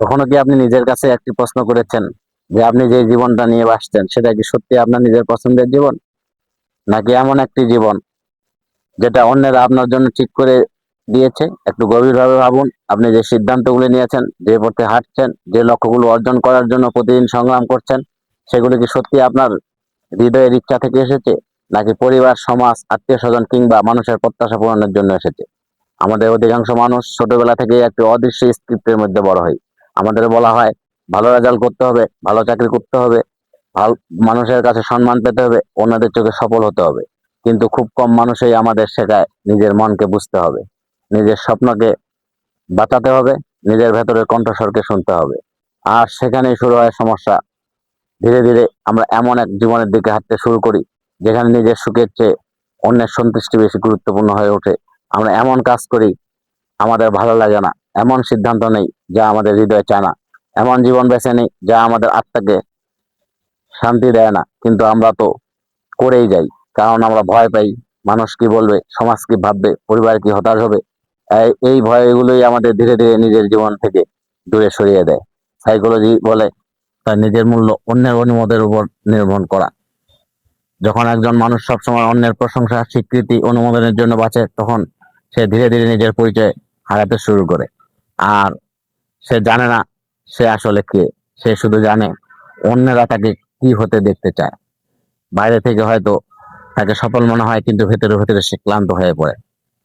কখনো কি আপনি নিজের কাছে একটি প্রশ্ন করেছেন যে আপনি যে জীবনটা নিয়ে বাসছেন সেটা কি সত্যি আপনার নিজের পছন্দের জীবন, নাকি এমন একটি জীবন যেটা অন্যেরা আপনার জন্য ঠিক করে দিয়েছে? একটু গভীরভাবে ভাবুন। আপনি যে সিদ্ধান্তগুলো নিয়েছেন, যে পথে হাঁটছেন, যে লক্ষ্যগুলো অর্জন করার জন্য প্রতিদিন সংগ্রাম করছেন, সেগুলো কি সত্যি আপনার হৃদয়ের ইচ্ছা থেকে এসেছে, নাকি পরিবার, সমাজ, আত্মীয় স্বজন কিংবা মানুষের প্রত্যাশা পূরণের জন্য এসেছে? আমাদের অধিকাংশ মানুষ ছোটবেলা থেকে একটি অদৃশ্য স্ক্রিপ্টের মধ্যে বড় হয়। আমাদের বলা হয় ভালো রেজাল্ট করতে হবে, ভালো চাকরি করতে হবে, ভালো মানুষের কাছে সম্মান পেতে হবে, অন্যদের চোখে সফল হতে হবে। কিন্তু খুব কম মানুষই আমাদের শেখায় নিজের মনকে বুঝতে হবে, নিজের স্বপ্নকে বাঁচাতে হবে, নিজের ভেতরের কণ্ঠস্বরকে শুনতে হবে। আর সেখানেই শুরু হয় সমস্যা। ধীরে ধীরে আমরা এমন এক জীবনের দিকে হাঁটতে শুরু করি যেখানে নিজের সুখের চেয়ে অন্যের সন্তুষ্টি বেশি গুরুত্বপূর্ণ হয়ে ওঠে। আমরা এমন কাজ করি আমাদের ভালো লাগে না, এমন সিদ্ধান্ত নেই যা আমাদের হৃদয় চায় না, এমন জীবন বেছে নেই যা আমাদের আত্মাকে শান্তি দেয় না, কিন্তু আমরা তো করেই যাই। কারণ আমরা ভয় পাই মানুষ কি বলবে, সমাজ কি ভাববে, পরিবার কি হতাশ হবে। এই ভয়গুলোই আমাদের ধীরে ধীরে নিজের জীবন থেকে দূরে সরিয়ে দেয়। সাইকোলজি বলে তার নিজের মূল্য অন্যের অনুমোদের উপর নির্ভর করা। যখন একজন মানুষ সবসময় অন্যের প্রশংসা, স্বীকৃতি, অনুমোদনের জন্য বাঁচে, তখন সে ধীরে ধীরে নিজের পরিচয় হারাতে শুরু করে। আর সে জানে না সে আসলে কে। সে শুধু জানে অন্যেরা তাকে কি হতে দেখতে চায়। বাইরে থেকে হয়তো তাকে সফল মনে হয়, কিন্তু ভেতরে ভেতরে সে ক্লান্ত হয়ে পড়ে।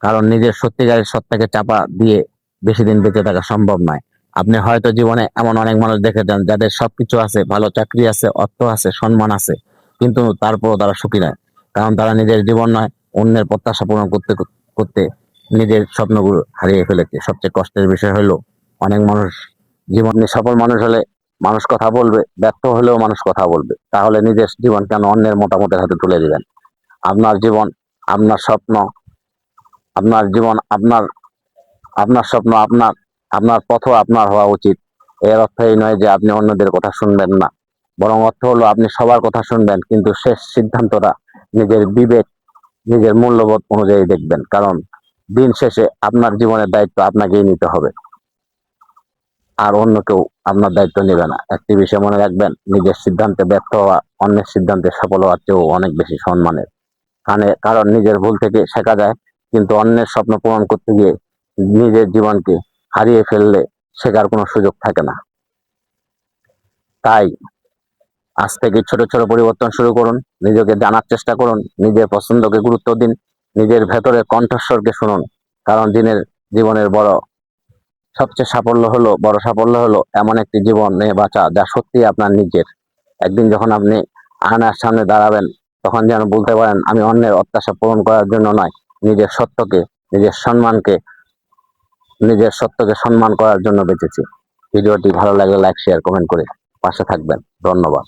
কারণ নিজের সত্যিকারের সত্তাকে চাপা দিয়ে বেশি দিন বেঁচে থাকা সম্ভব নয়। আপনি হয়তো জীবনে এমন অনেক মানুষ দেখেছেন যাদের সবকিছু আছে, ভালো চাকরি আছে, অর্থ আছে, সম্মান আছে, কিন্তু তারপরও তারা সুখী নয়। কারণ তারা নিজের জীবন নয়, অন্যের প্রত্যাশা পূরণ করতে করতে নিজের স্বপ্নগুলো হারিয়ে ফেলেছে। সবচেয়ে কষ্টের বিষয় হলো অনেক মানুষ জীবনে সফল মানুষ হলে মানুষ কথা বলবে, ব্যর্থ হলেও মানুষ কথা বলবে। তাহলে নিজের জীবন কেন অন্যের মতামতের হাতে তুলে দিবেন? আপনার জীবন, আপনার স্বপ্ন, আপনার জীবন আপনার, আপনার স্বপ্ন আপনার, আপনার পথও আপনার হওয়া উচিত। এর অর্থ এই নয় যে আপনি অন্যদের কথা শুনবেন না, বরং অর্থ হলো আপনি সবার কথা শুনবেন, কিন্তু শেষ সিদ্ধান্তটা নিজের বিবেক, নিজের মূল্যবোধ অনুযায়ী দেখবেন। কারণ দিন শেষে আপনার জীবনের দায়িত্ব আপনাকেই নিতে হবে, আর অন্য কেউ আপনার দায়িত্ব নেবে না। একটি বিষয় মনে রাখবেন, নিজের সিদ্ধান্তে ব্যর্থ হওয়া অন্যের সিদ্ধান্তে সফল হওয়ার চেয়েও অনেক বেশি সম্মানের। কারণ নিজের ভুল থেকে শেখা যায়, কিন্তু অন্যের স্বপ্ন পূরণ করতে গিয়ে নিজের জীবনকে হারিয়ে ফেললে শেখার কোনো সুযোগ থাকে না। তাই আজ থেকে ছোট ছোট পরিবর্তন শুরু করুন, নিজেকে জানার চেষ্টা করুন, নিজের পছন্দকে গুরুত্ব দিন, নিজের ভেতরের কণ্ঠস্বরকে শুনুন। কারণ জীবনের সবচেয়ে বড় সাফল্য হলো এমন একটি জীবনে বাঁচা যা সত্যি আপনার নিজের। একদিন যখন আপনি আয়নার সামনে দাঁড়াবেন, তখন যেন বলতে পারেন, আমি অন্যের অত্যাশা পূরণ করার জন্য নয়, নিজের সত্যকে, নিজের সম্মানকে, নিজের সত্যকে সম্মান করার জন্য বেঁচেছি। ভিডিওটি ভালো লাগলে লাইক, শেয়ার, কমেন্ট করে পাশে থাকবেন। ধন্যবাদ।